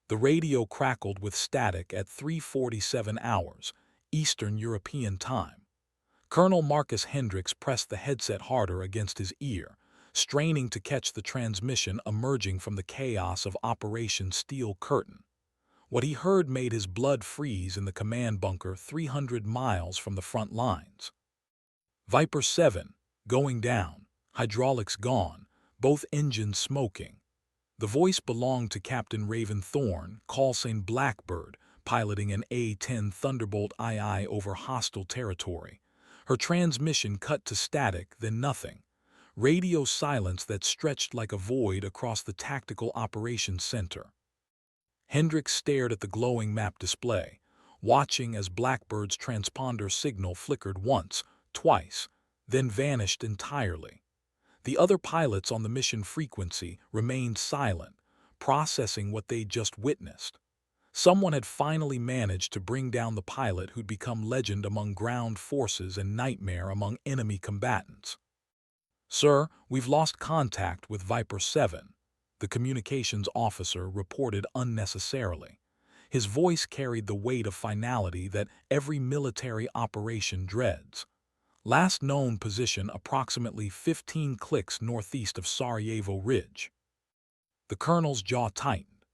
The radio crackled with static at 3:47 hours, Eastern European Time. Colonel Marcus Hendricks pressed the headset harder against his ear, straining to catch the transmission emerging from the chaos of Operation Steel Curtain. What he heard made his blood freeze in the command bunker 300 miles from the front lines. Viper 7, going down, hydraulics gone, both engines smoking. The voice belonged to Captain Raven Thorne, callsign Blackbird, piloting an A-10 Thunderbolt II over hostile territory. Her transmission cut to static, then nothing. Radio silence that stretched like a void across the Tactical Operations Center. Hendricks stared at the glowing map display, watching as Blackbird's transponder signal flickered once, twice, then vanished entirely. The other pilots on the mission frequency remained silent, processing what they'd just witnessed. Someone had finally managed to bring down the pilot who'd become legend among ground forces and nightmare among enemy combatants. "Sir, we've lost contact with Viper 7, the communications officer reported unnecessarily. His voice carried the weight of finality that every military operation dreads. Last known position approximately 15 clicks northeast of Sarajevo Ridge." The colonel's jaw tightened.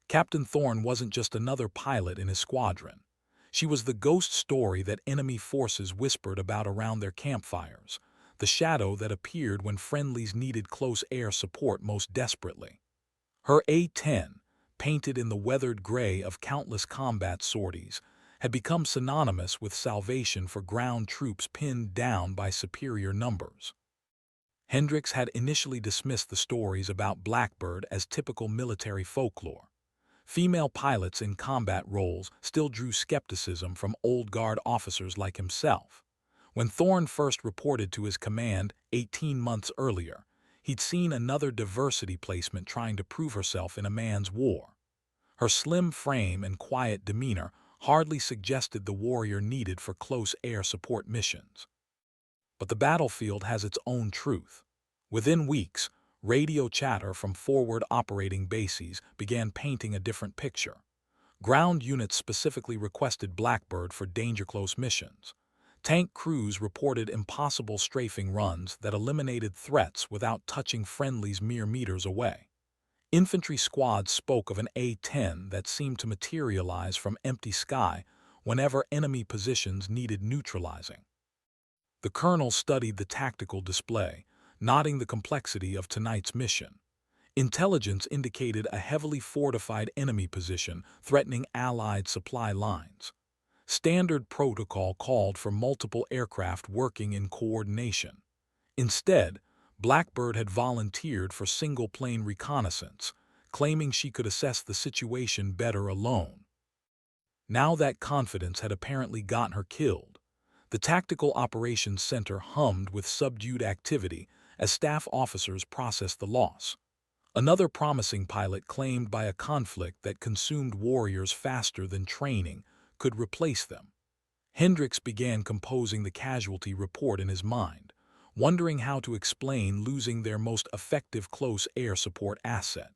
Captain Thorne wasn't just another pilot in his squadron. She was the ghost story that enemy forces whispered about around their campfires, the shadow that appeared when friendlies needed close air support most desperately. Her A-10, painted in the weathered gray of countless combat sorties, had become synonymous with salvation for ground troops pinned down by superior numbers. Hendricks had initially dismissed the stories about Blackbird as typical military folklore. Female pilots in combat roles still drew skepticism from old guard officers like himself. When Thorne first reported to his command 18 months earlier, he'd seen another diversity placement trying to prove herself in a man's war. Her slim frame and quiet demeanor hardly suggested the warrior needed for close air support missions. But the battlefield has its own truth. Within weeks, radio chatter from forward operating bases began painting a different picture. Ground units specifically requested Blackbird for danger-close missions. Tank crews reported impossible strafing runs that eliminated threats without touching friendlies mere meters away. Infantry squads spoke of an A-10 that seemed to materialize from empty sky whenever enemy positions needed neutralizing. The colonel studied the tactical display, noting the complexity of tonight's mission. Intelligence indicated a heavily fortified enemy position threatening Allied supply lines. Standard protocol called for multiple aircraft working in coordination. Instead, Blackbird had volunteered for single-plane reconnaissance, claiming she could assess the situation better alone. Now that confidence had apparently gotten her killed. The Tactical Operations Center hummed with subdued activity as staff officers processed the loss. Another promising pilot claimed by a conflict that consumed warriors faster than training could replace them. Hendricks began composing the casualty report in his mind, wondering how to explain losing their most effective close air support asset.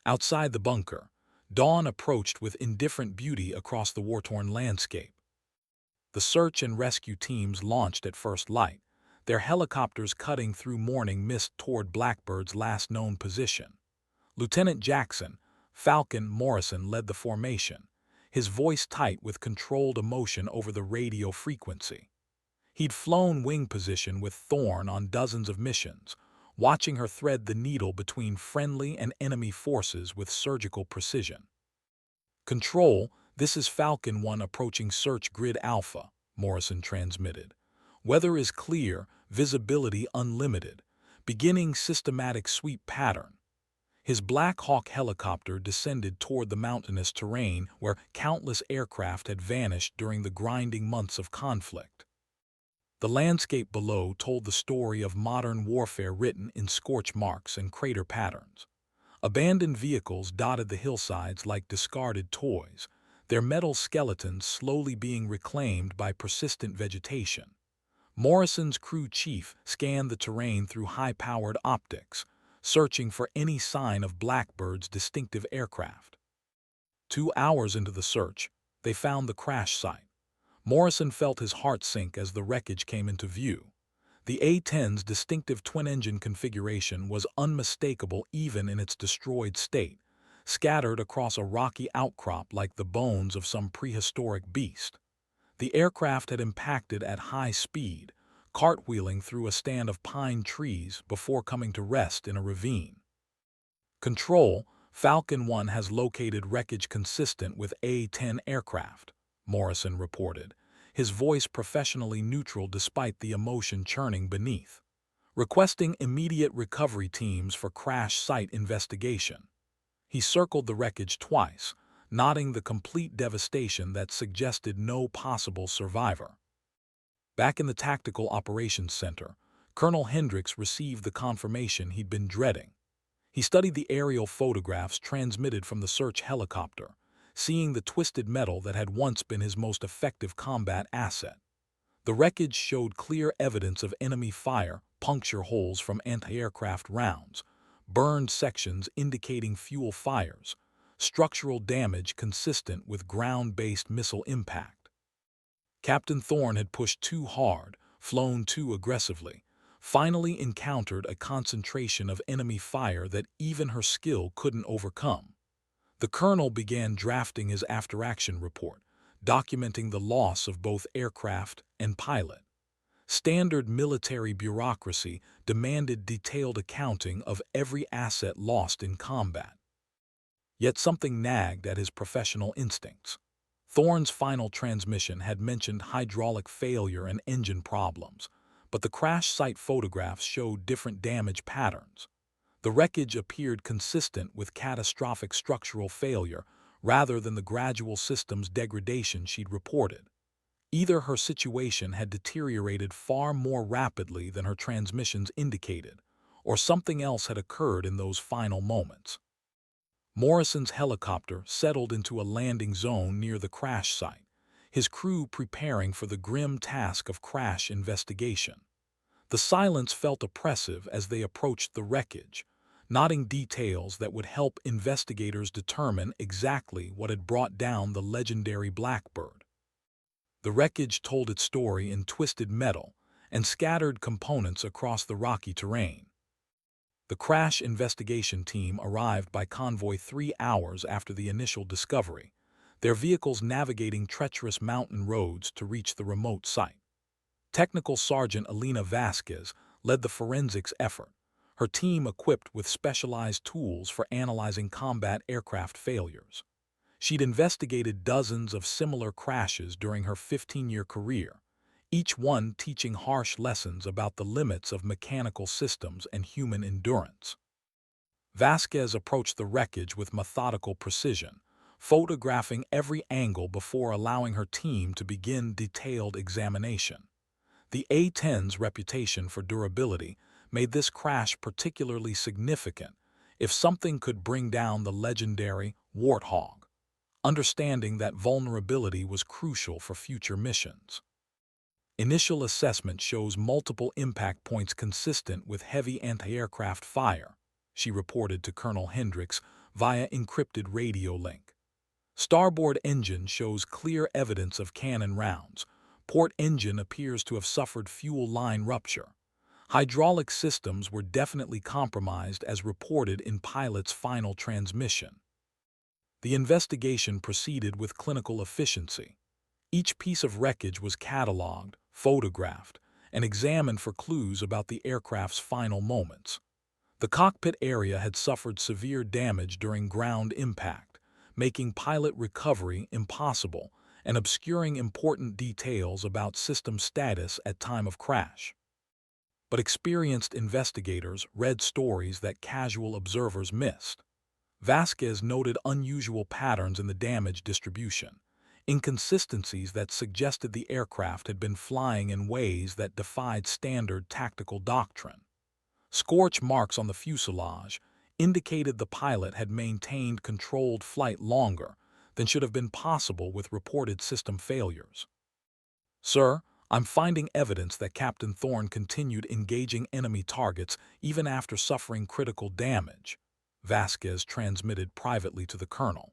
Outside the bunker, dawn approached with indifferent beauty across the war-torn landscape. The search and rescue teams launched at first light, their helicopters cutting through morning mist toward Blackbird's last known position. Lieutenant Jackson, Falcon Morrison led the formation, his voice tight with controlled emotion over the radio frequency. He'd flown wing position with Thorne on dozens of missions, watching her thread the needle between friendly and enemy forces with surgical precision. "Control, this is Falcon 1 approaching Search Grid Alpha," Morrison transmitted. "Weather is clear, visibility unlimited. Beginning systematic sweep pattern." His Black Hawk helicopter descended toward the mountainous terrain where countless aircraft had vanished during the grinding months of conflict. The landscape below told the story of modern warfare written in scorch marks and crater patterns. Abandoned vehicles dotted the hillsides like discarded toys, their metal skeletons slowly being reclaimed by persistent vegetation. Morrison's crew chief scanned the terrain through high-powered optics, searching for any sign of Blackbird's distinctive aircraft. 2 hours into the search, they found the crash site. Morrison felt his heart sink as the wreckage came into view. The A-10's distinctive twin-engine configuration was unmistakable even in its destroyed state, scattered across a rocky outcrop like the bones of some prehistoric beast. The aircraft had impacted at high speed, cartwheeling through a stand of pine trees before coming to rest in a ravine. Control, Falcon 1 has located wreckage consistent with A-10 aircraft, Morrison reported, his voice professionally neutral despite the emotion churning beneath, requesting immediate recovery teams for crash site investigation. He circled the wreckage twice, noting the complete devastation that suggested no possible survivor. Back in the Tactical Operations Center, Colonel Hendricks received the confirmation he'd been dreading. He studied the aerial photographs transmitted from the search helicopter, seeing the twisted metal that had once been his most effective combat asset. The wreckage showed clear evidence of enemy fire, puncture holes from anti-aircraft rounds, burned sections indicating fuel fires, structural damage consistent with ground-based missile impact. Captain Thorne had pushed too hard, flown too aggressively, finally encountered a concentration of enemy fire that even her skill couldn't overcome. The colonel began drafting his after-action report, documenting the loss of both aircraft and pilot. Standard military bureaucracy demanded detailed accounting of every asset lost in combat. Yet something nagged at his professional instincts. Thorne's final transmission had mentioned hydraulic failure and engine problems, but the crash site photographs showed different damage patterns. The wreckage appeared consistent with catastrophic structural failure rather than the gradual systems degradation she'd reported. Either her situation had deteriorated far more rapidly than her transmissions indicated, or something else had occurred in those final moments. Morrison's helicopter settled into a landing zone near the crash site, his crew preparing for the grim task of crash investigation. The silence felt oppressive as they approached the wreckage, noting details that would help investigators determine exactly what had brought down the legendary Blackbird. The wreckage told its story in twisted metal and scattered components across the rocky terrain. The crash investigation team arrived by convoy 3 hours after the initial discovery, their vehicles navigating treacherous mountain roads to reach the remote site. Technical Sergeant Elena Vasquez led the forensics effort, her team equipped with specialized tools for analyzing combat aircraft failures. She'd investigated dozens of similar crashes during her 15-year career, each one teaching harsh lessons about the limits of mechanical systems and human endurance. Vasquez approached the wreckage with methodical precision, photographing every angle before allowing her team to begin detailed examination. The A-10's reputation for durability made this crash particularly significant if something could bring down the legendary Warthog, understanding that vulnerability was crucial for future missions. Initial assessment shows multiple impact points consistent with heavy anti-aircraft fire, she reported to Colonel Hendricks via encrypted radio link. Starboard engine shows clear evidence of cannon rounds. Port engine appears to have suffered fuel line rupture. Hydraulic systems were definitely compromised as reported in pilot's final transmission. The investigation proceeded with clinical efficiency. Each piece of wreckage was cataloged, photographed, and examined for clues about the aircraft's final moments. The cockpit area had suffered severe damage during ground impact, making pilot recovery impossible and obscuring important details about system status at time of crash. But experienced investigators read stories that casual observers missed. Vasquez noted unusual patterns in the damage distribution, inconsistencies that suggested the aircraft had been flying in ways that defied standard tactical doctrine. Scorch marks on the fuselage indicated the pilot had maintained controlled flight longer than should have been possible with reported system failures. "Sir, I'm finding evidence that Captain Thorne continued engaging enemy targets even after suffering critical damage," Vasquez transmitted privately to the colonel.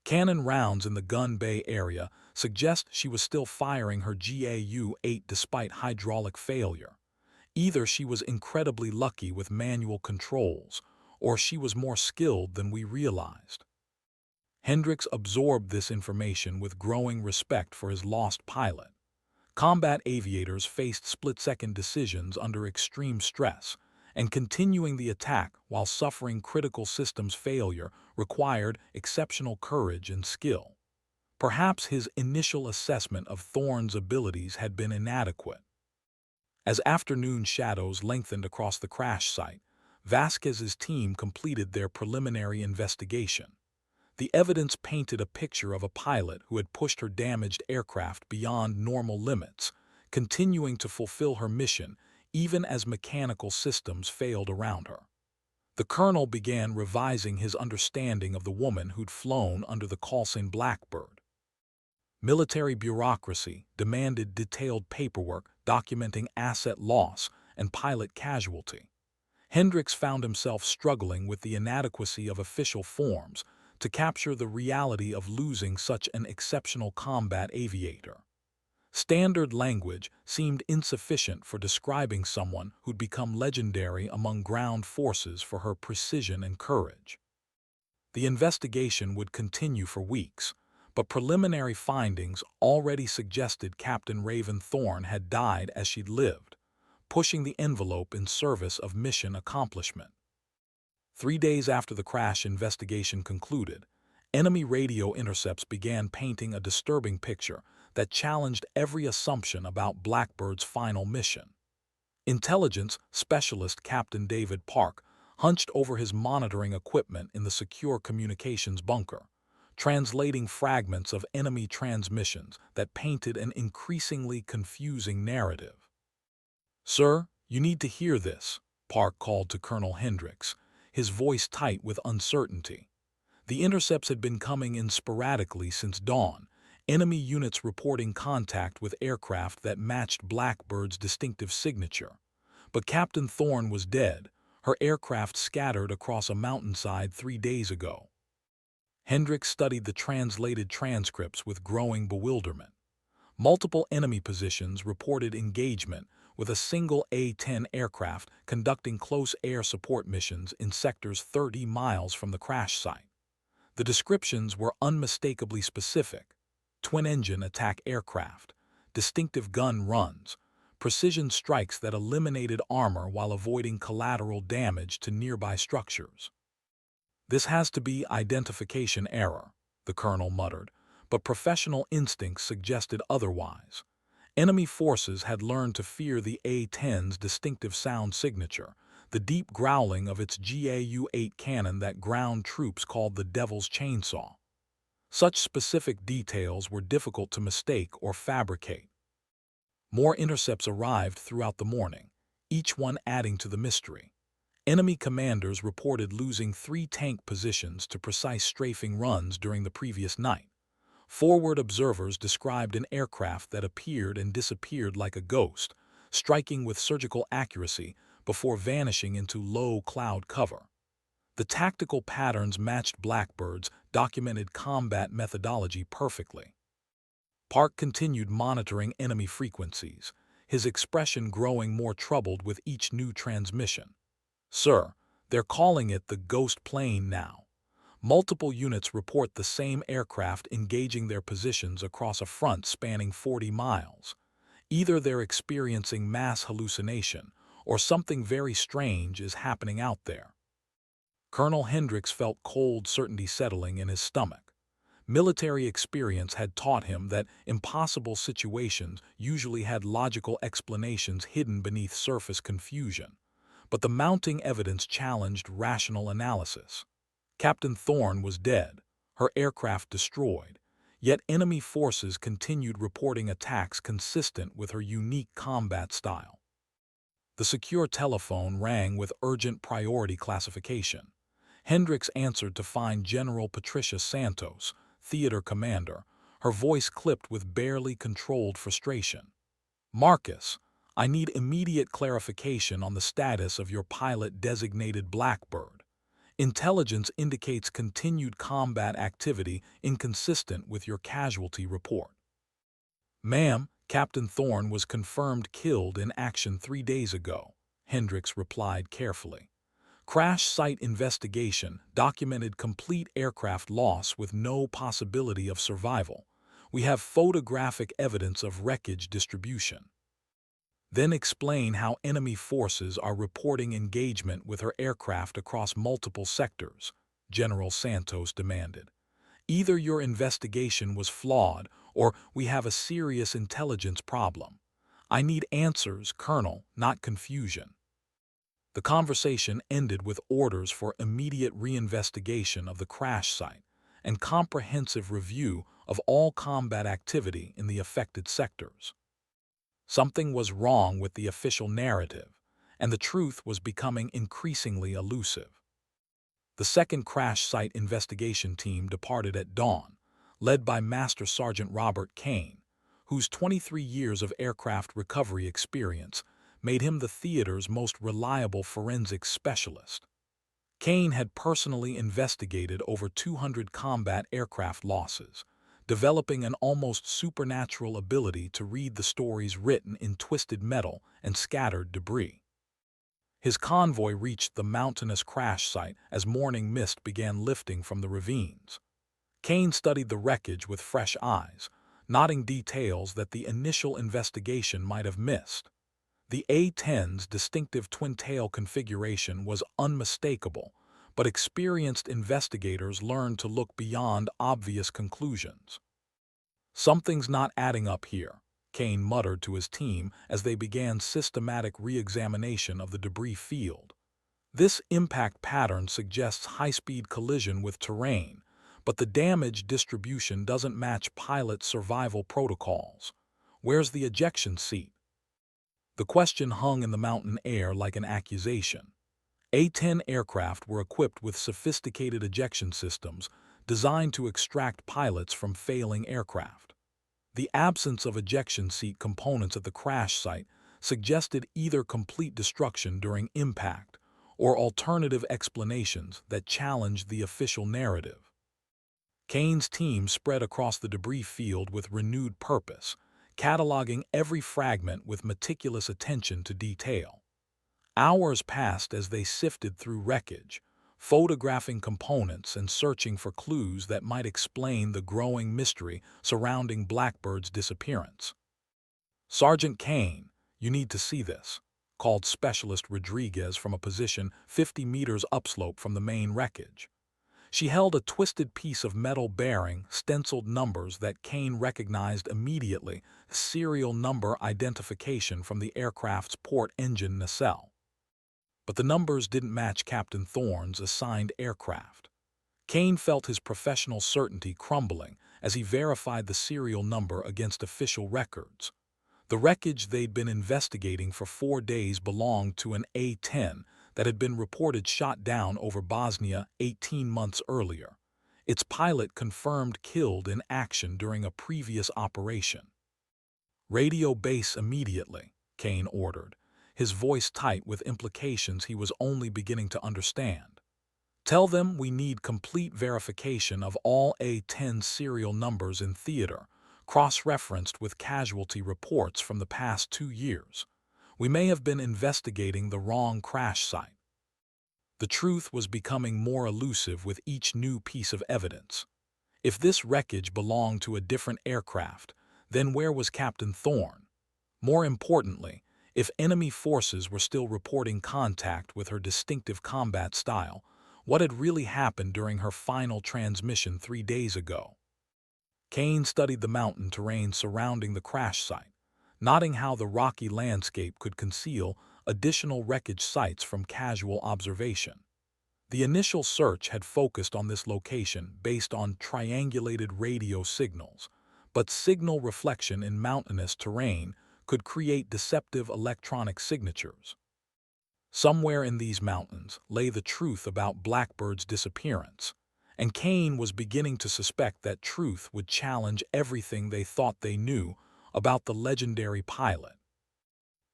Cannon rounds in the gun bay area suggest she was still firing her GAU-8 despite hydraulic failure. Either she was incredibly lucky with manual controls, or she was more skilled than we realized. Hendricks absorbed this information with growing respect for his lost pilot. Combat aviators faced split-second decisions under extreme stress, and continuing the attack while suffering critical systems failure required exceptional courage and skill. Perhaps his initial assessment of Thorne's abilities had been inadequate. As afternoon shadows lengthened across the crash site, Vasquez's team completed their preliminary investigation. The evidence painted a picture of a pilot who had pushed her damaged aircraft beyond normal limits, continuing to fulfill her mission even as mechanical systems failed around her. The colonel began revising his understanding of the woman who'd flown under the Coulson Blackbird. Military bureaucracy demanded detailed paperwork documenting asset loss and pilot casualty. Hendricks found himself struggling with the inadequacy of official forms to capture the reality of losing such an exceptional combat aviator. Standard language seemed insufficient for describing someone who'd become legendary among ground forces for her precision and courage. The investigation would continue for weeks, but preliminary findings already suggested Captain Raven Thorne had died as she'd lived, pushing the envelope in service of mission accomplishment. 3 days after the crash investigation concluded, enemy radio intercepts began painting a disturbing picture that challenged every assumption about Blackbird's final mission. Intelligence specialist Captain David Park hunched over his monitoring equipment in the secure communications bunker, translating fragments of enemy transmissions that painted an increasingly confusing narrative. "Sir, you need to hear this," Park called to Colonel Hendricks, his voice tight with uncertainty. The intercepts had been coming in sporadically since dawn, enemy units reporting contact with aircraft that matched Blackbird's distinctive signature. But Captain Thorne was dead, her aircraft scattered across a mountainside 3 days ago. Hendricks studied the translated transcripts with growing bewilderment. Multiple enemy positions reported engagement, with a single A-10 aircraft conducting close air support missions in sectors 30 miles from the crash site. The descriptions were unmistakably specific: twin-engine attack aircraft, distinctive gun runs, precision strikes that eliminated armor while avoiding collateral damage to nearby structures. "This has to be identification error," the colonel muttered, but professional instincts suggested otherwise. Enemy forces had learned to fear the A-10's distinctive sound signature, the deep growling of its GAU-8 cannon that ground troops called the Devil's Chainsaw. Such specific details were difficult to mistake or fabricate. More intercepts arrived throughout the morning, each one adding to the mystery. Enemy commanders reported losing 3 tank positions to precise strafing runs during the previous night. Forward observers described an aircraft that appeared and disappeared like a ghost, striking with surgical accuracy before vanishing into low cloud cover. The tactical patterns matched Blackbird's documented combat methodology perfectly. Park continued monitoring enemy frequencies, his expression growing more troubled with each new transmission. "Sir, they're calling it the Ghost plane now. Multiple units report the same aircraft engaging their positions across a front spanning 40 miles. Either they're experiencing mass hallucination, or something very strange is happening out there." Colonel Hendricks felt cold certainty settling in his stomach. Military experience had taught him that impossible situations usually had logical explanations hidden beneath surface confusion. But the mounting evidence challenged rational analysis. Captain Thorne was dead, her aircraft destroyed, yet enemy forces continued reporting attacks consistent with her unique combat style. The secure telephone rang with urgent priority classification. Hendricks answered to find General Patricia Santos, theater commander, her voice clipped with barely controlled frustration. "Marcus, I need immediate clarification on the status of your pilot-designated Blackbird. Intelligence indicates continued combat activity inconsistent with your casualty report. Ma'am, Captain Thorne was confirmed killed in action 3 days ago, Hendricks replied carefully. Crash site investigation documented complete aircraft loss with no possibility of survival. We have photographic evidence of wreckage distribution. Then explain how enemy forces are reporting engagement with her aircraft across multiple sectors, General Santos demanded. Either your investigation was flawed or we have a serious intelligence problem. I need answers, Colonel, not confusion. The conversation ended with orders for immediate reinvestigation of the crash site and comprehensive review of all combat activity in the affected sectors. Something was wrong with the official narrative, and the truth was becoming increasingly elusive. The second crash site investigation team departed at dawn, led by Master Sergeant Robert Kane, whose 23 years of aircraft recovery experience made him the theater's most reliable forensics specialist. Kane had personally investigated over 200 combat aircraft losses, developing an almost supernatural ability to read the stories written in twisted metal and scattered debris. His convoy reached the mountainous crash site as morning mist began lifting from the ravines. Kane studied the wreckage with fresh eyes, noting details that the initial investigation might have missed. The A-10's distinctive twin-tail configuration was unmistakable, but experienced investigators learned to look beyond obvious conclusions. Something's not adding up here, Kane muttered to his team as they began systematic re-examination of the debris field. This impact pattern suggests high-speed collision with terrain, but the damage distribution doesn't match pilot survival protocols. Where's the ejection seat? The question hung in the mountain air like an accusation. A-10 aircraft were equipped with sophisticated ejection systems designed to extract pilots from failing aircraft. The absence of ejection seat components at the crash site suggested either complete destruction during impact or alternative explanations that challenged the official narrative. Kane's team spread across the debris field with renewed purpose, cataloging every fragment with meticulous attention to detail. Hours passed as they sifted through wreckage, photographing components and searching for clues that might explain the growing mystery surrounding Blackbird's disappearance. Sergeant Kane, you need to see this, called Specialist Rodriguez from a position 50 meters upslope from the main wreckage. She held a twisted piece of metal bearing stenciled numbers that Kane recognized immediately, serial number identification from the aircraft's port engine nacelle. But the numbers didn't match Captain Thorne's assigned aircraft. Kane felt his professional certainty crumbling as he verified the serial number against official records. The wreckage they'd been investigating for 4 days belonged to an A-10 that had been reported shot down over Bosnia 18 months earlier. Its pilot confirmed killed in action during a previous operation. Radio base immediately, Kane ordered, his voice tight with implications he was only beginning to understand. Tell them we need complete verification of all A-10 serial numbers in theater, cross-referenced with casualty reports from the past 2 years. We may have been investigating the wrong crash site. The truth was becoming more elusive with each new piece of evidence. If this wreckage belonged to a different aircraft, then where was Captain Thorne? More importantly, if enemy forces were still reporting contact with her distinctive combat style, what had really happened during her final transmission 3 days ago? Kane studied the mountain terrain surrounding the crash site, noting how the rocky landscape could conceal additional wreckage sites from casual observation. The initial search had focused on this location based on triangulated radio signals, but signal reflection in mountainous terrain could create deceptive electronic signatures. Somewhere in these mountains lay the truth about Blackbird's disappearance, and Kane was beginning to suspect that truth would challenge everything they thought they knew about the legendary pilot.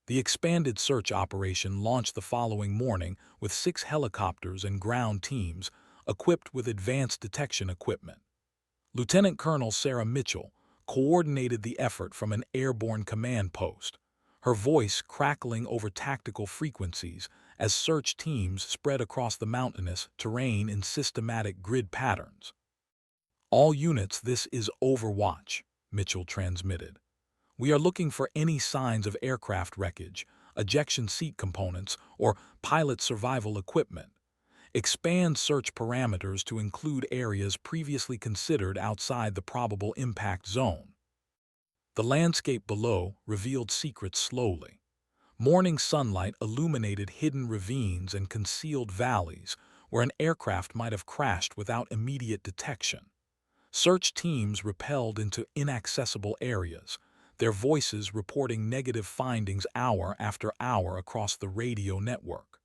The expanded search operation launched the following morning with 6 helicopters and ground teams equipped with advanced detection equipment. Lieutenant Colonel Sarah Mitchell coordinated the effort from an airborne command post, her voice crackling over tactical frequencies as search teams spread across the mountainous terrain in systematic grid patterns. "All units, this is Overwatch," Mitchell transmitted. "We are looking for any signs of aircraft wreckage, ejection seat components, or pilot survival equipment. Expand search parameters to include areas previously considered outside the probable impact zone." The landscape below revealed secrets slowly. Morning sunlight illuminated hidden ravines and concealed valleys where an aircraft might have crashed without immediate detection. Search teams rappelled into inaccessible areas, their voices reporting negative findings hour after hour across the radio network.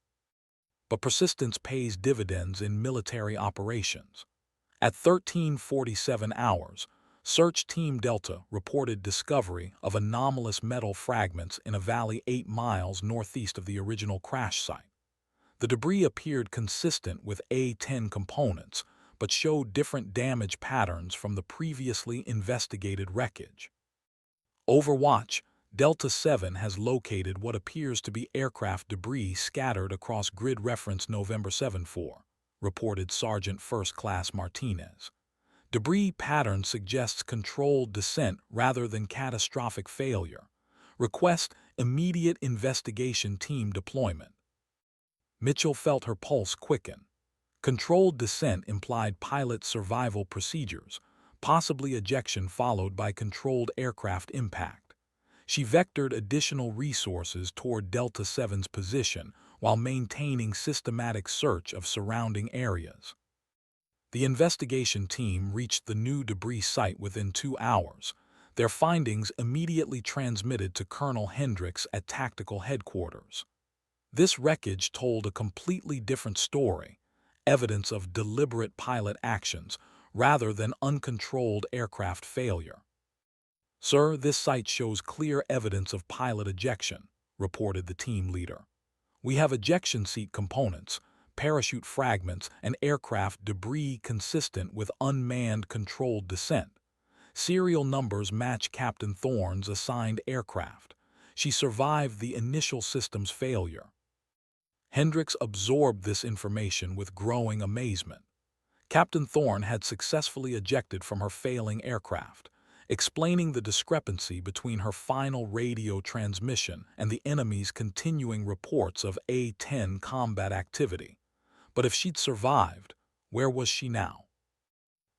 But persistence pays dividends in military operations. At 13:47 hours, Search Team Delta reported discovery of anomalous metal fragments in a valley 8 miles northeast of the original crash site. The debris appeared consistent with A-10 components, but showed different damage patterns from the previously investigated wreckage. "Overwatch, Delta 7 has located what appears to be aircraft debris scattered across grid reference November 7-4, reported Sergeant First Class Martinez. Debris pattern suggests controlled descent rather than catastrophic failure. Request immediate investigation team deployment." Mitchell felt her pulse quicken. Controlled descent implied pilot survival procedures, possibly ejection followed by controlled aircraft impact. She vectored additional resources toward Delta 7's position while maintaining systematic search of surrounding areas. The investigation team reached the new debris site within 2 hours, their findings immediately transmitted to Colonel Hendricks at tactical headquarters. This wreckage told a completely different story, evidence of deliberate pilot actions rather than uncontrolled aircraft failure. "Sir, this site shows clear evidence of pilot ejection," reported the team leader. "We have ejection seat components, parachute fragments, and aircraft debris consistent with unmanned controlled descent. Serial numbers match Captain Thorne's assigned aircraft. She survived the initial system's failure." Hendricks absorbed this information with growing amazement. Captain Thorne had successfully ejected from her failing aircraft, explaining the discrepancy between her final radio transmission and the enemy's continuing reports of A-10 combat activity. But if she'd survived, where was she now?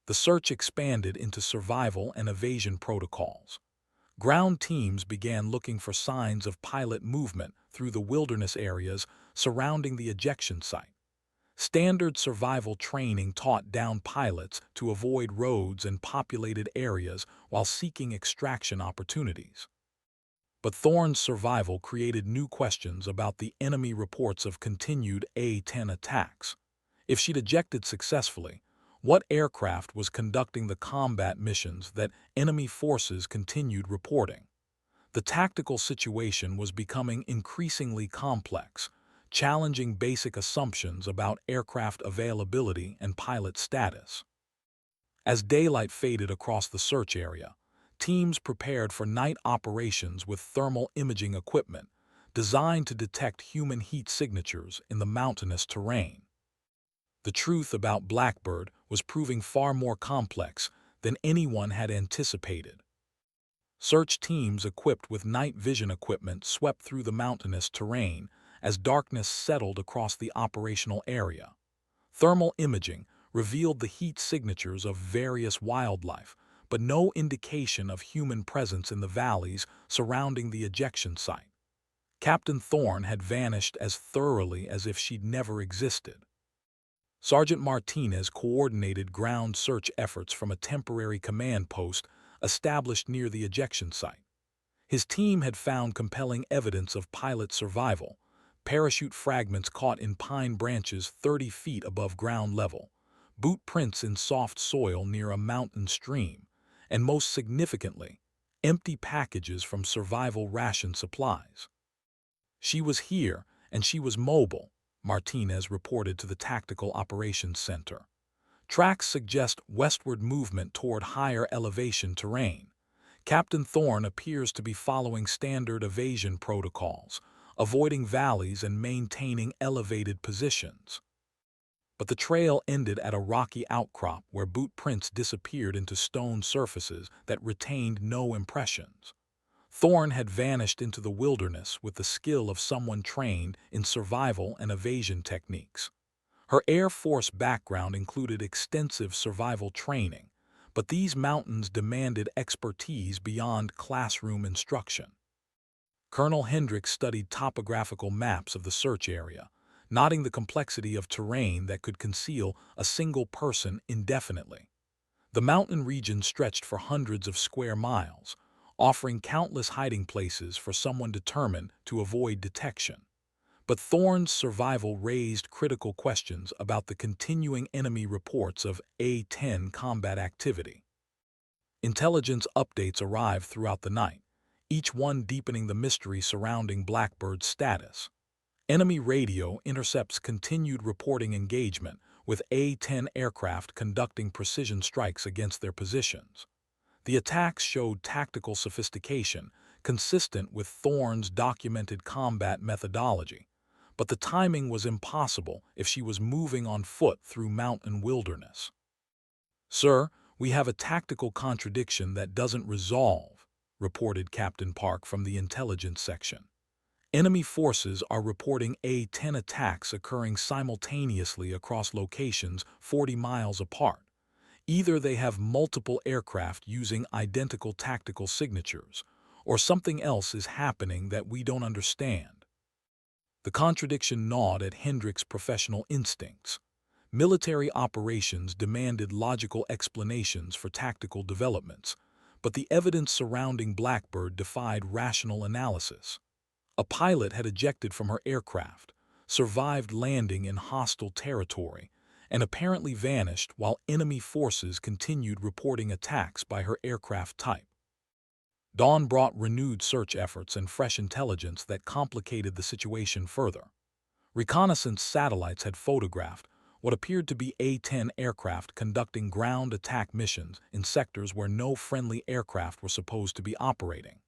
The search expanded into survival and evasion protocols. Ground teams began looking for signs of pilot movement through the wilderness areas surrounding the ejection site. Standard survival training taught downed pilots to avoid roads and populated areas while seeking extraction opportunities. But Thorne's survival created new questions about the enemy reports of continued A-10 attacks. If she'd ejected successfully, what aircraft was conducting the combat missions that enemy forces continued reporting? The tactical situation was becoming increasingly complex, challenging basic assumptions about aircraft availability and pilot status. As daylight faded across the search area, teams prepared for night operations with thermal imaging equipment designed to detect human heat signatures in the mountainous terrain. The truth about Blackbird was proving far more complex than anyone had anticipated. Search teams equipped with night vision equipment swept through the mountainous terrain as darkness settled across the operational area. Thermal imaging revealed the heat signatures of various wildlife, but no indication of human presence in the valleys surrounding the ejection site. Captain Thorne had vanished as thoroughly as if she'd never existed. Sergeant Martinez coordinated ground search efforts from a temporary command post established near the ejection site. His team had found compelling evidence of pilot survival, parachute fragments caught in pine branches 30 feet above ground level, boot prints in soft soil near a mountain stream, and most significantly, empty packages from survival ration supplies. She was here, and she was mobile, Martinez reported to the Tactical Operations Center. Tracks suggest westward movement toward higher elevation terrain. Captain Thorne appears to be following standard evasion protocols, avoiding valleys and maintaining elevated positions. But the trail ended at a rocky outcrop where boot prints disappeared into stone surfaces that retained no impressions. Thorne had vanished into the wilderness with the skill of someone trained in survival and evasion techniques. Her Air Force background included extensive survival training, but these mountains demanded expertise beyond classroom instruction. Colonel Hendricks studied topographical maps of the search area, noting the complexity of terrain that could conceal a single person indefinitely. The mountain region stretched for hundreds of square miles, offering countless hiding places for someone determined to avoid detection. But Thorne's survival raised critical questions about the continuing enemy reports of A-10 combat activity. Intelligence updates arrived throughout the night, each one deepening the mystery surrounding Blackbird's status. Enemy radio intercepts continued reporting engagement, with A-10 aircraft conducting precision strikes against their positions. The attacks showed tactical sophistication, consistent with Thorne's documented combat methodology, but the timing was impossible if she was moving on foot through mountain wilderness. "Sir, we have a tactical contradiction that doesn't resolve," reported Captain Park from the intelligence section. Enemy forces are reporting A-10 attacks occurring simultaneously across locations 40 miles apart. Either they have multiple aircraft using identical tactical signatures, or something else is happening that we don't understand. The contradiction gnawed at Hendricks' professional instincts. Military operations demanded logical explanations for tactical developments, but the evidence surrounding Blackbird defied rational analysis. A pilot had ejected from her aircraft, survived landing in hostile territory, and apparently vanished while enemy forces continued reporting attacks by her aircraft type. Dawn brought renewed search efforts and fresh intelligence that complicated the situation further. Reconnaissance satellites had photographed what appeared to be A-10 aircraft conducting ground attack missions in sectors where no friendly aircraft were supposed to be operating.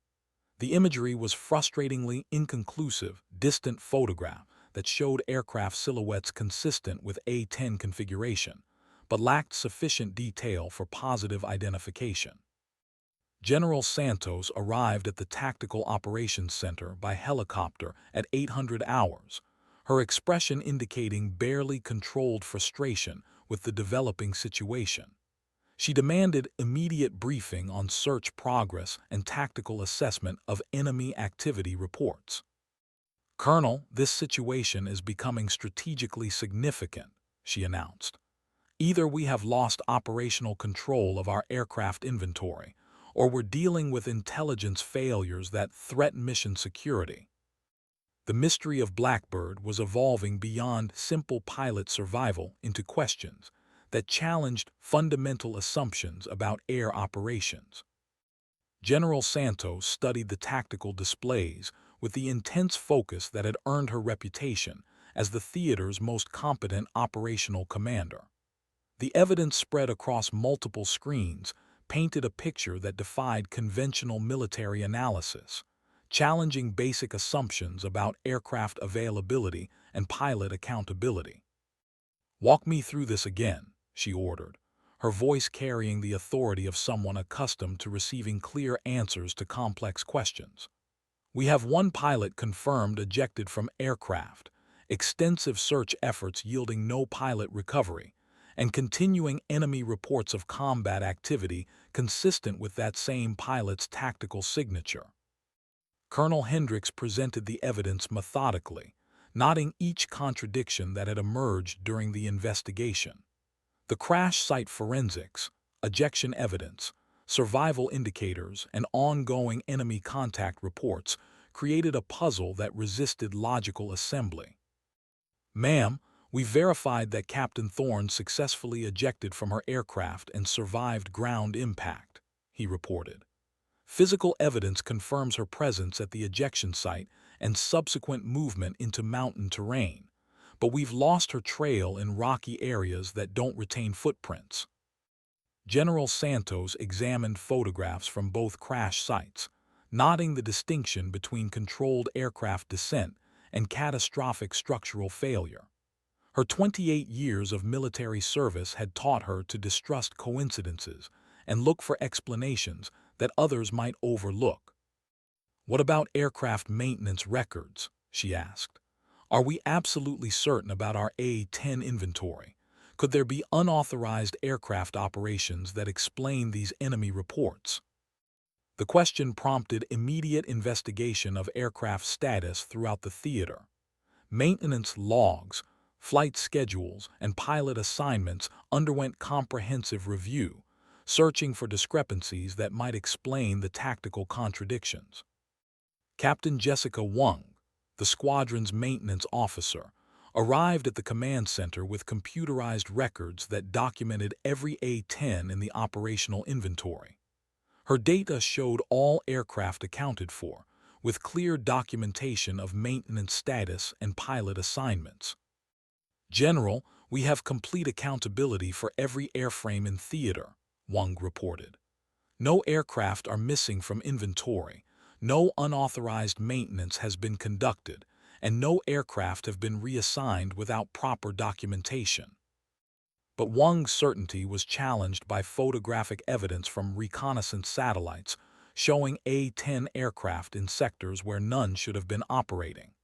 The imagery was frustratingly inconclusive, distant photograph that showed aircraft silhouettes consistent with A-10 configuration, but lacked sufficient detail for positive identification. General Santos arrived at the Tactical Operations Center by helicopter at 800 hours, her expression indicating barely controlled frustration with the developing situation. She demanded immediate briefing on search progress and tactical assessment of enemy activity reports. "Colonel, this situation is becoming strategically significant," she announced. "Either we have lost operational control of our aircraft inventory, or we're dealing with intelligence failures that threaten mission security." The mystery of Blackbird was evolving beyond simple pilot survival into questions that challenged fundamental assumptions about air operations. General Santos studied the tactical displays with the intense focus that had earned her reputation as the theater's most competent operational commander. The evidence spread across multiple screens painted a picture that defied conventional military analysis, challenging basic assumptions about aircraft availability and pilot accountability. "Walk me through this again," she ordered, her voice carrying the authority of someone accustomed to receiving clear answers to complex questions. "We have one pilot confirmed ejected from aircraft, extensive search efforts yielding no pilot recovery, and continuing enemy reports of combat activity consistent with that same pilot's tactical signature." Colonel Hendricks presented the evidence methodically, noting each contradiction that had emerged during the investigation. The crash site forensics, ejection evidence, survival indicators, and ongoing enemy contact reports created a puzzle that resisted logical assembly. "Ma'am, we verified that Captain Thorne successfully ejected from her aircraft and survived ground impact," he reported. "Physical evidence confirms her presence at the ejection site and subsequent movement into mountain terrain, but we've lost her trail in rocky areas that don't retain footprints. General Santos examined photographs from both crash sites, noting the distinction between controlled aircraft descent and catastrophic structural failure. Her 28 years of military service had taught her to distrust coincidences and look for explanations that others might overlook. "What about aircraft maintenance records?" she asked. "Are we absolutely certain about our A-10 inventory? Could there be unauthorized aircraft operations that explain these enemy reports?" The question prompted immediate investigation of aircraft status throughout the theater. Maintenance logs, flight schedules, and pilot assignments underwent comprehensive review, searching for discrepancies that might explain the tactical contradictions. Captain Jessica Wang, the squadron's maintenance officer, arrived at the command center with computerized records that documented every A-10 in the operational inventory. Her data showed all aircraft accounted for, with clear documentation of maintenance status and pilot assignments. "General, we have complete accountability for every airframe in theater," Wang reported. "No aircraft are missing from inventory, no unauthorized maintenance has been conducted, and no aircraft have been reassigned without proper documentation." But Wang's certainty was challenged by photographic evidence from reconnaissance satellites showing A-10 aircraft in sectors where none should have been operating.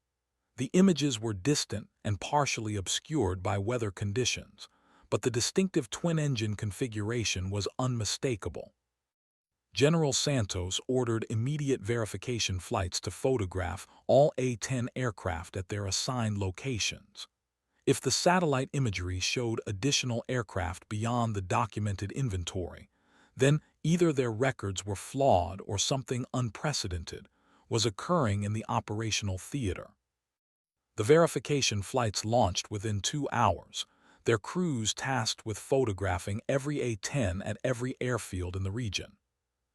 The images were distant and partially obscured by weather conditions, but the distinctive twin-engine configuration was unmistakable. General Santos ordered immediate verification flights to photograph all A-10 aircraft at their assigned locations. If the satellite imagery showed additional aircraft beyond the documented inventory, then either their records were flawed or something unprecedented was occurring in the operational theater. The verification flights launched within 2 hours, their crews tasked with photographing every A-10 at every airfield in the region.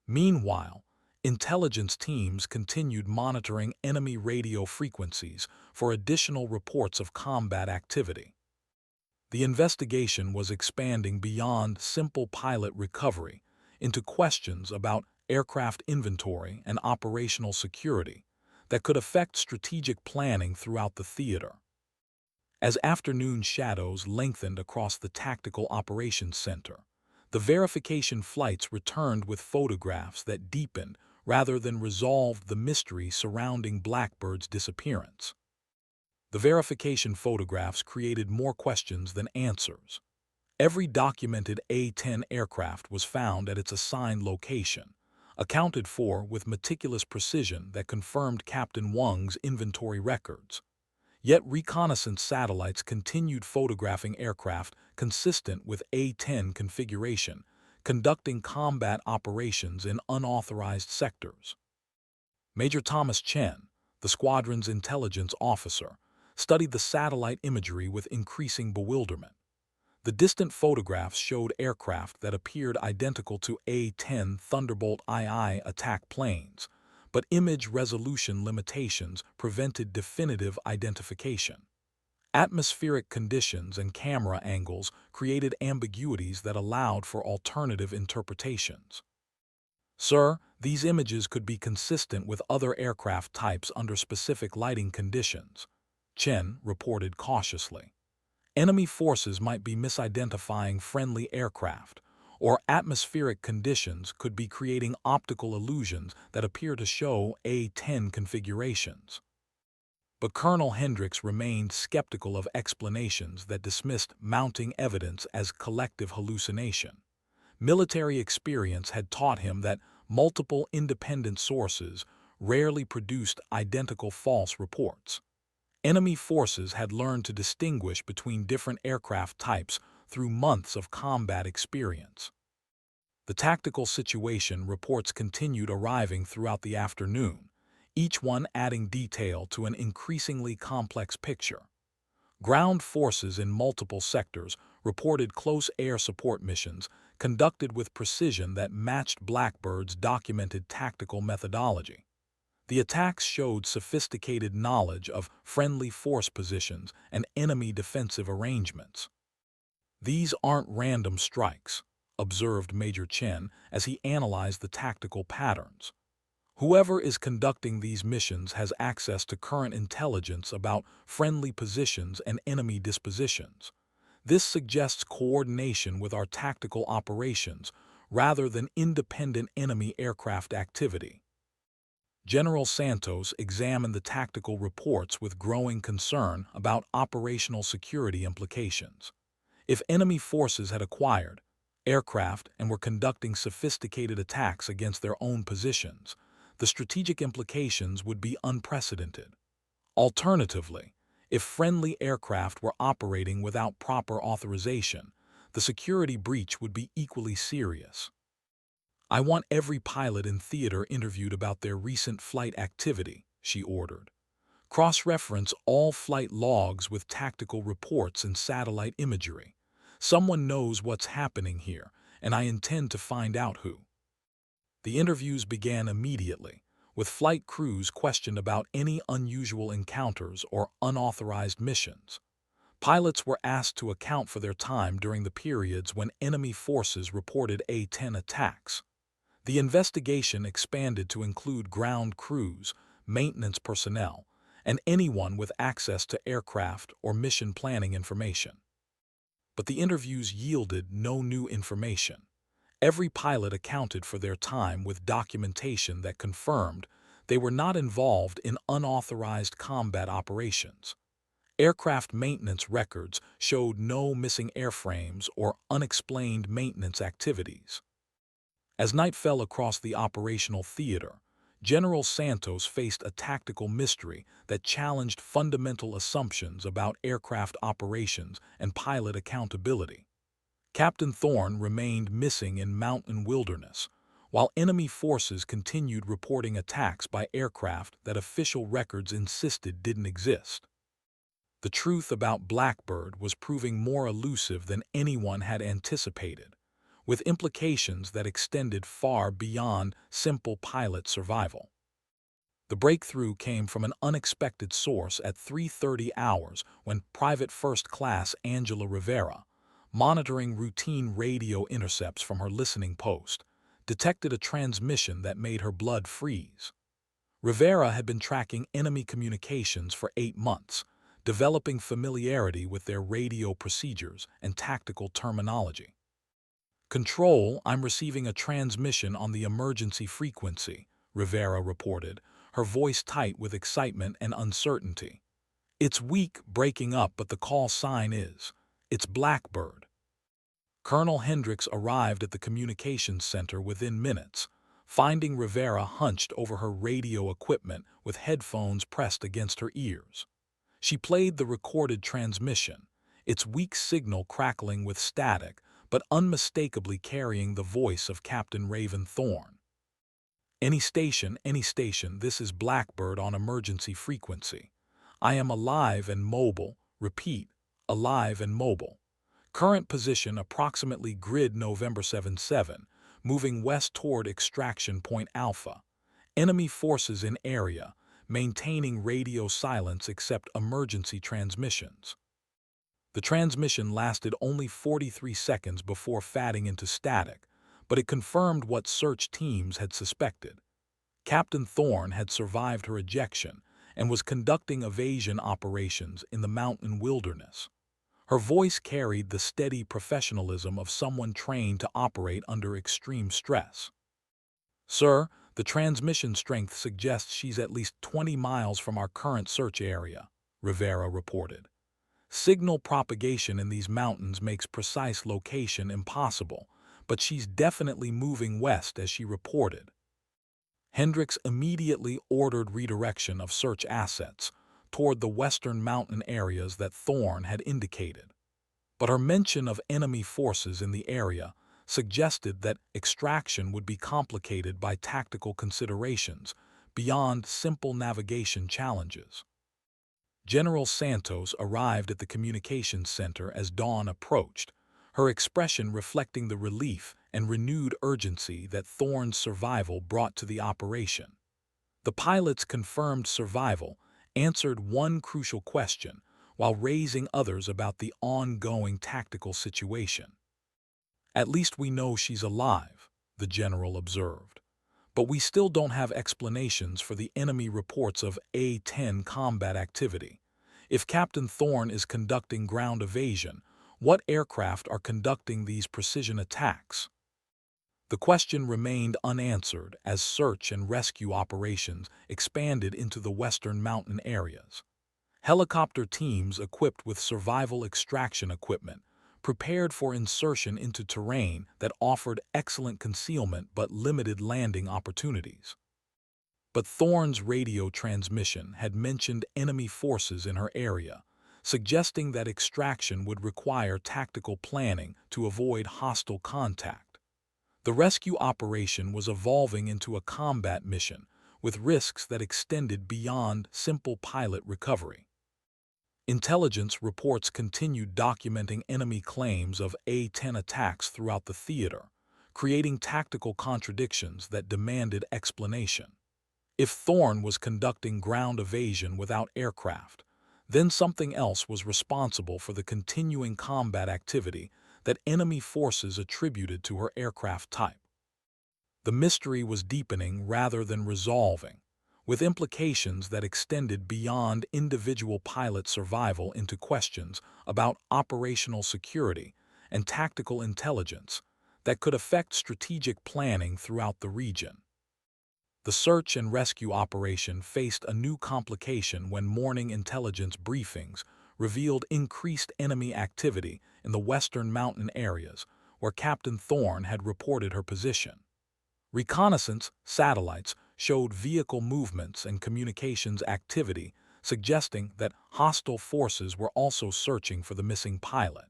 Meanwhile, intelligence teams continued monitoring enemy radio frequencies for additional reports of combat activity. The investigation was expanding beyond simple pilot recovery into questions about aircraft inventory and operational security that could affect strategic planning throughout the theater. As afternoon shadows lengthened across the Tactical Operations Center, the verification flights returned with photographs that deepened rather than resolved the mystery surrounding Blackbird's disappearance. The verification photographs created more questions than answers. Every documented A-10 aircraft was found at its assigned location, accounted for with meticulous precision that confirmed Captain Wang's inventory records. Yet reconnaissance satellites continued photographing aircraft consistent with A-10 configuration, conducting combat operations in unauthorized sectors. Major Thomas Chen, the squadron's intelligence officer, studied the satellite imagery with increasing bewilderment. The distant photographs showed aircraft that appeared identical to A-10 Thunderbolt II attack planes, but image resolution limitations prevented definitive identification. Atmospheric conditions and camera angles created ambiguities that allowed for alternative interpretations. "Sir, these images could be consistent with other aircraft types under specific lighting conditions," Chen reported cautiously. "Enemy forces might be misidentifying friendly aircraft, or atmospheric conditions could be creating optical illusions that appear to show A-10 configurations." But Colonel Hendricks remained skeptical of explanations that dismissed mounting evidence as collective hallucination. Military experience had taught him that multiple independent sources rarely produced identical false reports. Enemy forces had learned to distinguish between different aircraft types through months of combat experience. The tactical situation reports continued arriving throughout the afternoon, each one adding detail to an increasingly complex picture. Ground forces in multiple sectors reported close air support missions conducted with precision that matched Blackbird's documented tactical methodology. The attacks showed sophisticated knowledge of friendly force positions and enemy defensive arrangements. "These aren't random strikes," observed Major Chen as he analyzed the tactical patterns. "Whoever is conducting these missions has access to current intelligence about friendly positions and enemy dispositions. This suggests coordination with our tactical operations rather than independent enemy aircraft activity." General Santos examined the tactical reports with growing concern about operational security implications. If enemy forces had acquired aircraft and were conducting sophisticated attacks against their own positions, the strategic implications would be unprecedented. Alternatively, if friendly aircraft were operating without proper authorization, the security breach would be equally serious. "I want every pilot in theater interviewed about their recent flight activity," she ordered. "Cross-reference all flight logs with tactical reports and satellite imagery. Someone knows what's happening here, and I intend to find out who." The interviews began immediately, with flight crews questioned about any unusual encounters or unauthorized missions. Pilots were asked to account for their time during the periods when enemy forces reported A-10 attacks. The investigation expanded to include ground crews, maintenance personnel, and anyone with access to aircraft or mission planning information. But the interviews yielded no new information. Every pilot accounted for their time with documentation that confirmed they were not involved in unauthorized combat operations. Aircraft maintenance records showed no missing airframes or unexplained maintenance activities. As night fell across the operational theater, General Santos faced a tactical mystery that challenged fundamental assumptions about aircraft operations and pilot accountability. Captain Thorne remained missing in mountain wilderness, while enemy forces continued reporting attacks by aircraft that official records insisted didn't exist. The truth about Blackbird was proving more elusive than anyone had anticipated, with implications that extended far beyond simple pilot survival. The breakthrough came from an unexpected source at 3:30 hours when Private First Class Angela Rivera, monitoring routine radio intercepts from her listening post, detected a transmission that made her blood freeze. Rivera had been tracking enemy communications for 8 months, developing familiarity with their radio procedures and tactical terminology. "Control, I'm receiving a transmission on the emergency frequency," Rivera reported, her voice tight with excitement and uncertainty. "It's weak, breaking up, but the call sign is. It's Blackbird." Colonel Hendricks arrived at the communications center within minutes, finding Rivera hunched over her radio equipment with headphones pressed against her ears. She played the recorded transmission, its weak signal crackling with static, but unmistakably carrying the voice of Captain Raven Thorne. Any station, this is Blackbird on emergency frequency. I am alive and mobile, repeat, alive and mobile. Current position approximately grid November 77, moving west toward extraction point Alpha. Enemy forces in area, maintaining radio silence except emergency transmissions." The transmission lasted only 43 seconds before fading into static, but it confirmed what search teams had suspected. Captain Thorne had survived her ejection and was conducting evasion operations in the mountain wilderness. Her voice carried the steady professionalism of someone trained to operate under extreme stress. "Sir, the transmission strength suggests she's at least 20 miles from our current search area," Rivera reported. "Signal propagation in these mountains makes precise location impossible, but she's definitely moving west as she reported." Hendricks immediately ordered redirection of search assets toward the western mountain areas that Thorne had indicated. But her mention of enemy forces in the area suggested that extraction would be complicated by tactical considerations beyond simple navigation challenges. General Santos arrived at the communications center as dawn approached, her expression reflecting the relief and renewed urgency that Thorne's survival brought to the operation. The pilots' confirmed survival answered one crucial question while raising others about the ongoing tactical situation. "At least we know she's alive," the general observed. "But we still don't have explanations for the enemy reports of A-10 combat activity. If Captain Thorne is conducting ground evasion, what aircraft are conducting these precision attacks?" The question remained unanswered as search and rescue operations expanded into the western mountain areas. Helicopter teams equipped with survival extraction equipment prepared for insertion into terrain that offered excellent concealment but limited landing opportunities. But Thorne's radio transmission had mentioned enemy forces in her area, suggesting that extraction would require tactical planning to avoid hostile contact. The rescue operation was evolving into a combat mission with risks that extended beyond simple pilot recovery. Intelligence reports continued documenting enemy claims of A-10 attacks throughout the theater, creating tactical contradictions that demanded explanation. If Thorne was conducting ground evasion without aircraft, then something else was responsible for the continuing combat activity that enemy forces attributed to her aircraft type. The mystery was deepening rather than resolving, with implications that extended beyond individual pilot survival into questions about operational security and tactical intelligence that could affect strategic planning throughout the region. The search and rescue operation faced a new complication when morning intelligence briefings revealed increased enemy activity in the western mountain areas where Captain Thorne had reported her position. Reconnaissance satellites showed vehicle movements and communications activity, suggesting that hostile forces were also searching for the missing pilot.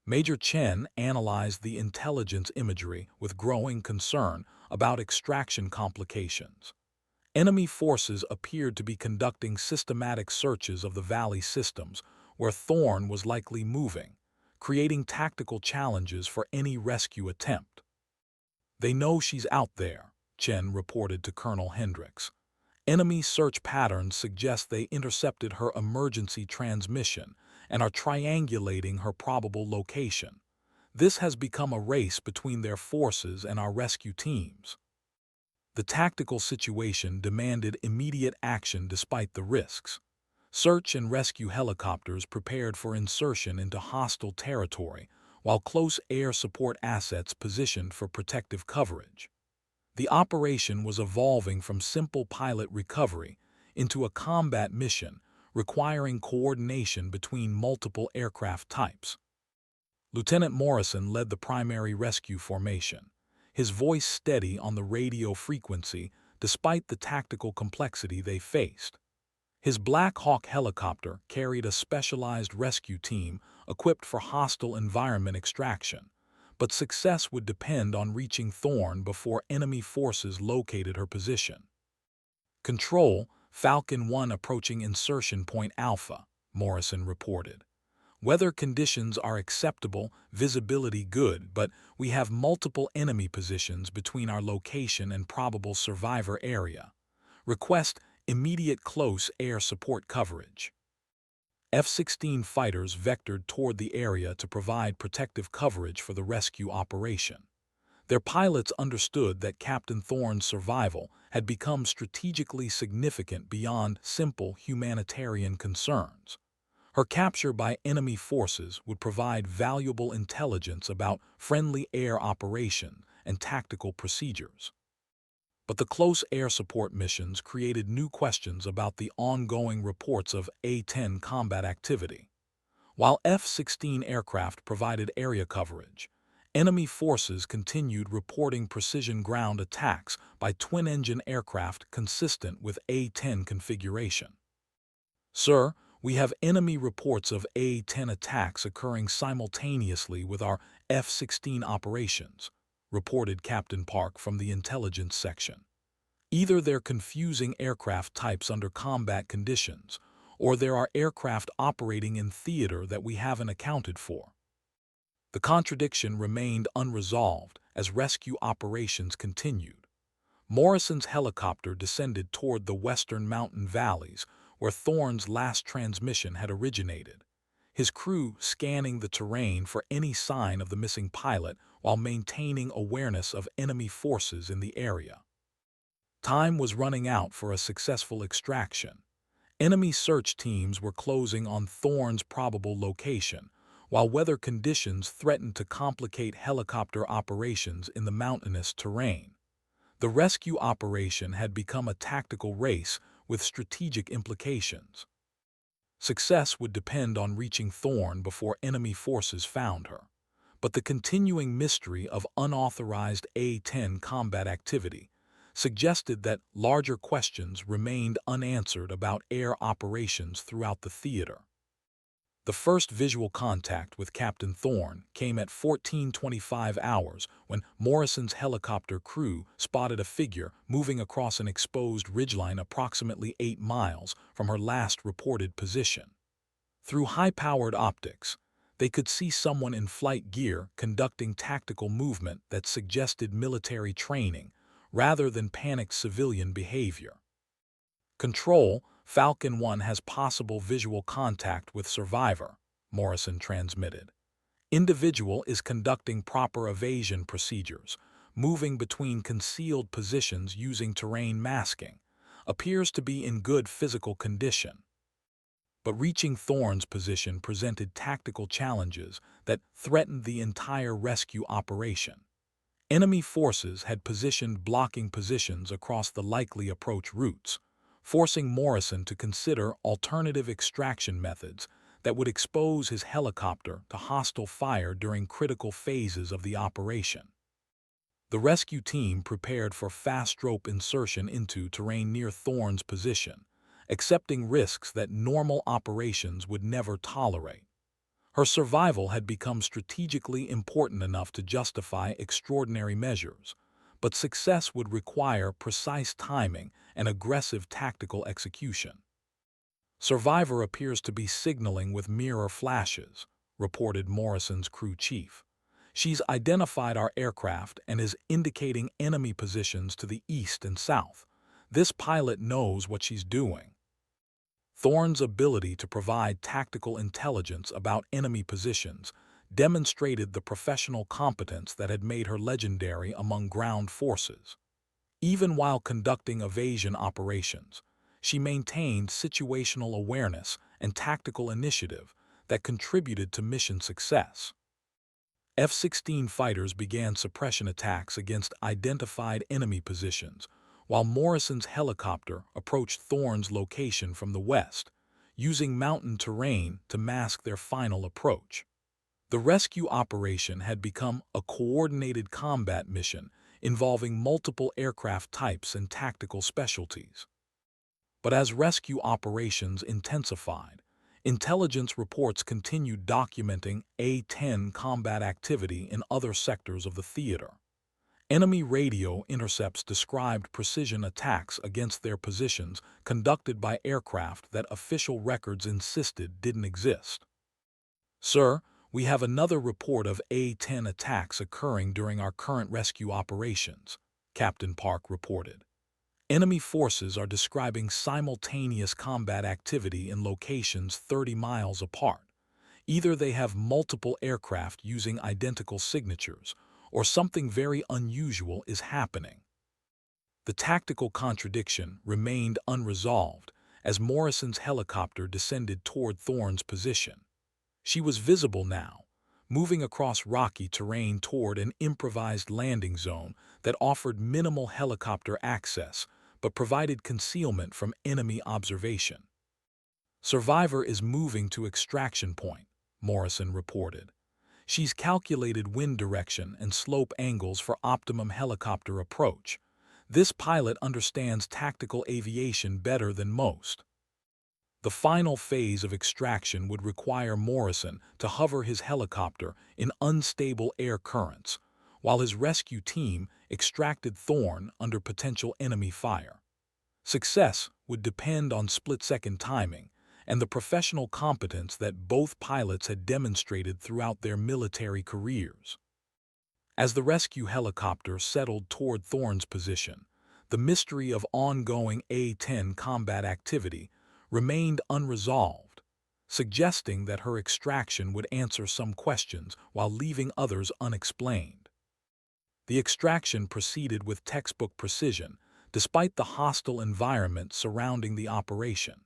Major Chen analyzed the intelligence imagery with growing concern about extraction complications. Enemy forces appeared to be conducting systematic searches of the valley systems where Thorne was likely moving, creating tactical challenges for any rescue attempt. "They know she's out there," Chen reported to Colonel Hendricks. "Enemy search patterns suggest they intercepted her emergency transmission and are triangulating her probable location. This has become a race between their forces and our rescue teams." The tactical situation demanded immediate action despite the risks. Search and rescue helicopters prepared for insertion into hostile territory, while close air support assets positioned for protective coverage. The operation was evolving from simple pilot recovery into a combat mission requiring coordination between multiple aircraft types. Lieutenant Morrison led the primary rescue formation, his voice steady on the radio frequency despite the tactical complexity they faced. His Black Hawk helicopter carried a specialized rescue team equipped for hostile environment extraction, but success would depend on reaching Thorne before enemy forces located her position. "Control, Falcon 1 approaching insertion point Alpha," Morrison reported. "Weather conditions are acceptable, visibility good, but we have multiple enemy positions between our location and probable survivor area. Request immediate close air support coverage." F-16 fighters vectored toward the area to provide protective coverage for the rescue operation. Their pilots understood that Captain Thorne's survival had become strategically significant beyond simple humanitarian concerns. Her capture by enemy forces would provide valuable intelligence about friendly air operation and tactical procedures. But the close air support missions created new questions about the ongoing reports of A-10 combat activity. While F-16 aircraft provided area coverage, enemy forces continued reporting precision ground attacks by twin-engine aircraft consistent with A-10 configuration. "Sir, we have enemy reports of A-10 attacks occurring simultaneously with our F-16 operations," reported Captain Park from the intelligence section. "Either they're confusing aircraft types under combat conditions, or there are aircraft operating in theater that we haven't accounted for." The contradiction remained unresolved as rescue operations continued. Morrison's helicopter descended toward the western mountain valleys where Thorne's last transmission had originated, his crew scanning the terrain for any sign of the missing pilot while maintaining awareness of enemy forces in the area. Time was running out for a successful extraction. Enemy search teams were closing on Thorne's probable location, while weather conditions threatened to complicate helicopter operations in the mountainous terrain. The rescue operation had become a tactical race with strategic implications. Success would depend on reaching Thorne before enemy forces found her, but the continuing mystery of unauthorized A-10 combat activity suggested that larger questions remained unanswered about air operations throughout the theater. The first visual contact with Captain Thorne came at 14:25 hours when Morrison's helicopter crew spotted a figure moving across an exposed ridgeline approximately 8 miles from her last reported position. Through high-powered optics, they could see someone in flight gear conducting tactical movement that suggested military training rather than panicked civilian behavior. Control, Falcon 1 has possible visual contact with survivor, Morrison transmitted. Individual is conducting proper evasion procedures, moving between concealed positions using terrain masking, appears to be in good physical condition. But reaching Thorne's position presented tactical challenges that threatened the entire rescue operation. Enemy forces had positioned blocking positions across the likely approach routes, forcing Morrison to consider alternative extraction methods that would expose his helicopter to hostile fire during critical phases of the operation. The rescue team prepared for fast rope insertion into terrain near Thorne's position, accepting risks that normal operations would never tolerate. Her survival had become strategically important enough to justify extraordinary measures, but success would require precise timing and aggressive tactical execution. Survivor appears to be signaling with mirror flashes, reported Morrison's crew chief. She's identified our aircraft and is indicating enemy positions to the east and south. This pilot knows what she's doing. Thorne's ability to provide tactical intelligence about enemy positions demonstrated the professional competence that had made her legendary among ground forces. Even while conducting evasion operations, she maintained situational awareness and tactical initiative that contributed to mission success. F-16 fighters began suppression attacks against identified enemy positions, while Morrison's helicopter approached Thorne's location from the west, using mountain terrain to mask their final approach. The rescue operation had become a coordinated combat mission involving multiple aircraft types and tactical specialties. But as rescue operations intensified, intelligence reports continued documenting A-10 combat activity in other sectors of the theater. Enemy radio intercepts described precision attacks against their positions conducted by aircraft that official records insisted didn't exist. "Sir, we have another report of A-10 attacks occurring during our current rescue operations," Captain Park reported. Enemy forces are describing simultaneous combat activity in locations 30 miles apart. Either they have multiple aircraft using identical signatures, or something very unusual is happening. The tactical contradiction remained unresolved as Morrison's helicopter descended toward Thorne's position. She was visible now, moving across rocky terrain toward an improvised landing zone that offered minimal helicopter access but provided concealment from enemy observation. "Survivor is moving to extraction point," Morrison reported. "She's calculated wind direction and slope angles for optimum helicopter approach. This pilot understands tactical aviation better than most." The final phase of extraction would require Morrison to hover his helicopter in unstable air currents, while his rescue team extracted Thorne under potential enemy fire. Success would depend on split-second timing and the professional competence that both pilots had demonstrated throughout their military careers. As the rescue helicopter settled toward Thorne's position, The mystery of ongoing A-10 combat activity remained unresolved, suggesting that her extraction would answer some questions while leaving others unexplained. The extraction proceeded with textbook precision, despite the hostile environment surrounding the operation.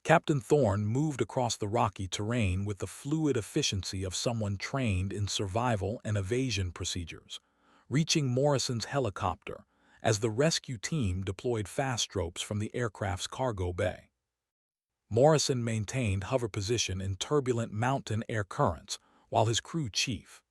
Captain Thorne moved across the rocky terrain with the fluid efficiency of someone trained in survival and evasion procedures, reaching Morrison's helicopter as the rescue team deployed fast ropes from the aircraft's cargo bay. Morrison maintained hover position in turbulent mountain air currents, while his crew chief,